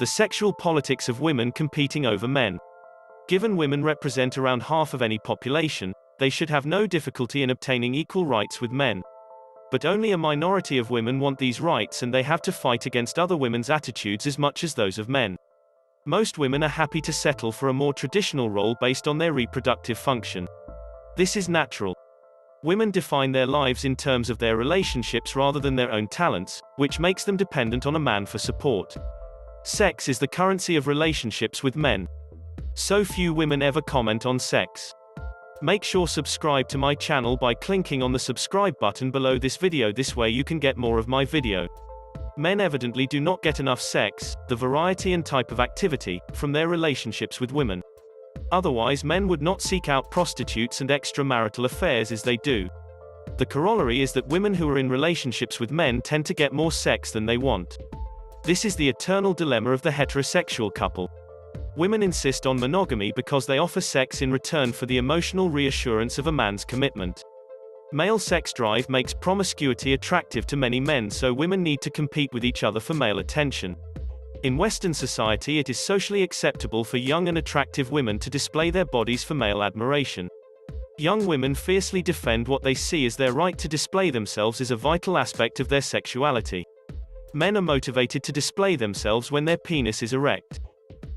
The sexual politics of women competing over men. Given women represent around half of any population, they should have no difficulty in obtaining equal rights with men. But only a minority of women want these rights, and they have to fight against other women's attitudes as much as those of men. Most women are happy to settle for a more traditional role based on their reproductive function. This is natural. Women define their lives in terms of their relationships rather than their own talents, which makes them dependent on a man for support. Sex is the currency of relationships with men. So few women ever comment on sex. Make sure subscribe to my channel by clicking on the subscribe button below this video. This way you can get more of my video. Men evidently do not get enough sex, the variety and type of activity, from their relationships with women. Otherwise men would not seek out prostitutes and extramarital affairs as they do. The corollary is that women who are in relationships with men tend to get more sex than they want. This is the eternal dilemma of the heterosexual couple. Women insist on monogamy because they offer sex in return for the emotional reassurance of a man's commitment. Male sex drive makes promiscuity attractive to many men, so women need to compete with each other for male attention. In Western society, it is socially acceptable for young and attractive women to display their bodies for male admiration. Young women fiercely defend what they see as their right to display themselves as a vital aspect of their sexuality. Men are motivated to display themselves when their penis is erect.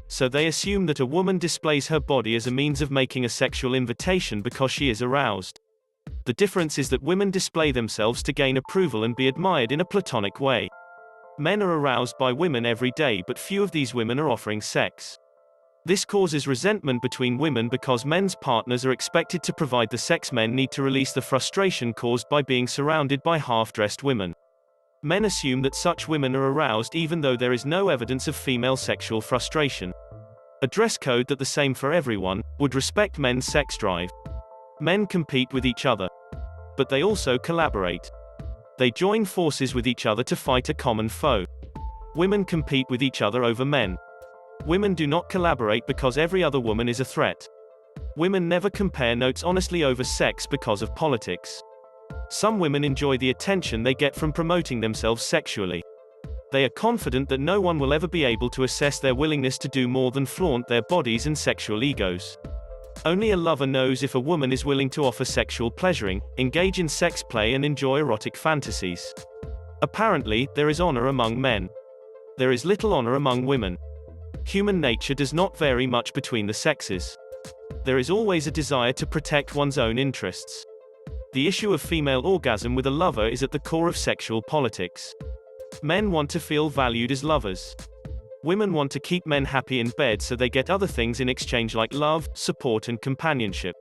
So they assume that a woman displays her body as a means of making a sexual invitation because she is aroused. The difference is that women display themselves to gain approval and be admired in a platonic way. Men are aroused by women every day, but few of these women are offering sex. This causes resentment between women because men's partners are expected to provide the sex men need to release the frustration caused by being surrounded by half-dressed women. Men assume that such women are aroused even though there is no evidence of female sexual frustration. A dress code that the same for everyone would respect men's sex drive. Men compete with each other. But they also collaborate. They join forces with each other to fight a common foe. Women compete with each other over men. Women do not collaborate because every other woman is a threat. Women never compare notes honestly over sex because of politics. Some women enjoy the attention they get from promoting themselves sexually. They are confident that no one will ever be able to assess their willingness to do more than flaunt their bodies and sexual egos. Only a lover knows if a woman is willing to offer sexual pleasuring, engage in sex play and enjoy erotic fantasies. Apparently, there is honor among men. There is little honor among women. Human nature does not vary much between the sexes. There is always a desire to protect one's own interests. The issue of female orgasm with a lover is at the core of sexual politics. Men want to feel valued as lovers. Women want to keep men happy in bed, so they get other things in exchange like love, support and companionship.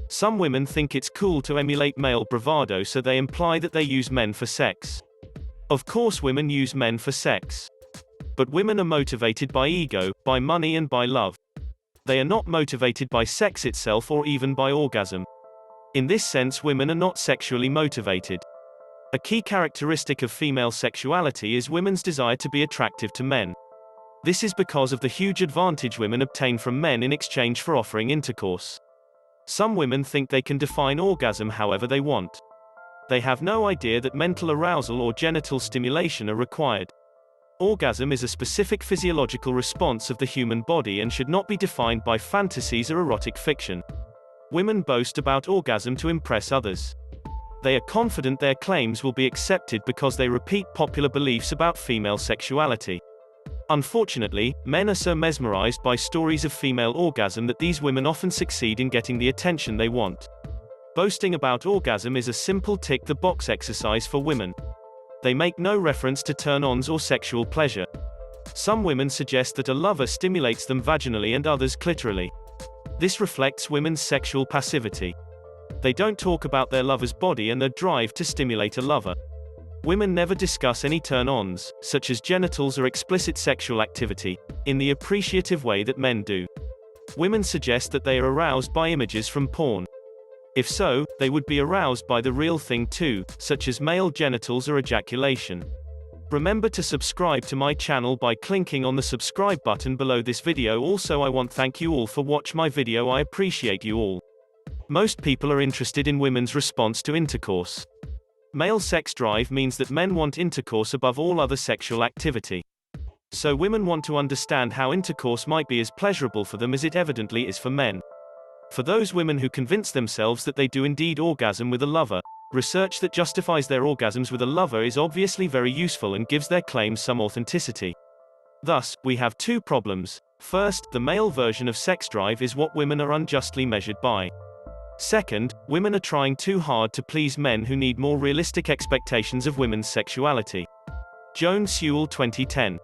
Some women think it's cool to emulate male bravado, so they imply that they use men for sex. Of course women use men for sex. But women are motivated by ego, by money and by love. They are not motivated by sex itself or even by orgasm. In this sense, women are not sexually motivated. A key characteristic of female sexuality is women's desire to be attractive to men. This is because of the huge advantage women obtain from men in exchange for offering intercourse. Some women think they can define orgasm however they want. They have no idea that mental arousal or genital stimulation are required. Orgasm is a specific physiological response of the human body and should not be defined by fantasies or erotic fiction. Women boast about orgasm to impress others. They are confident their claims will be accepted because they repeat popular beliefs about female sexuality. Unfortunately, men are so mesmerized by stories of female orgasm that these women often succeed in getting the attention they want. Boasting about orgasm is a simple tick-the-box exercise for women. They make no reference to turn-ons or sexual pleasure. Some women suggest that a lover stimulates them vaginally and others clitorally. This reflects women's sexual passivity. They don't talk about their lover's body and their drive to stimulate a lover. Women never discuss any turn-ons, such as genitals or explicit sexual activity, in the appreciative way that men do. Women suggest that they are aroused by images from porn. If so, they would be aroused by the real thing too, such as male genitals or ejaculation. Remember to subscribe to my channel by clicking on the subscribe button below this video. Also, I want to thank you all for watching my video. I appreciate you all. Most people are interested in women's response to intercourse. Male sex drive means that men want intercourse above all other sexual activity. So women want to understand how intercourse might be as pleasurable for them as it evidently is for men. For those women who convince themselves that they do indeed orgasm with a lover, research that justifies their orgasms with a lover is obviously very useful and gives their claims some authenticity. Thus, we have two problems. First, the male version of sex drive is what women are unjustly measured by. Second, women are trying too hard to please men who need more realistic expectations of women's sexuality. Jones Sewell 2010.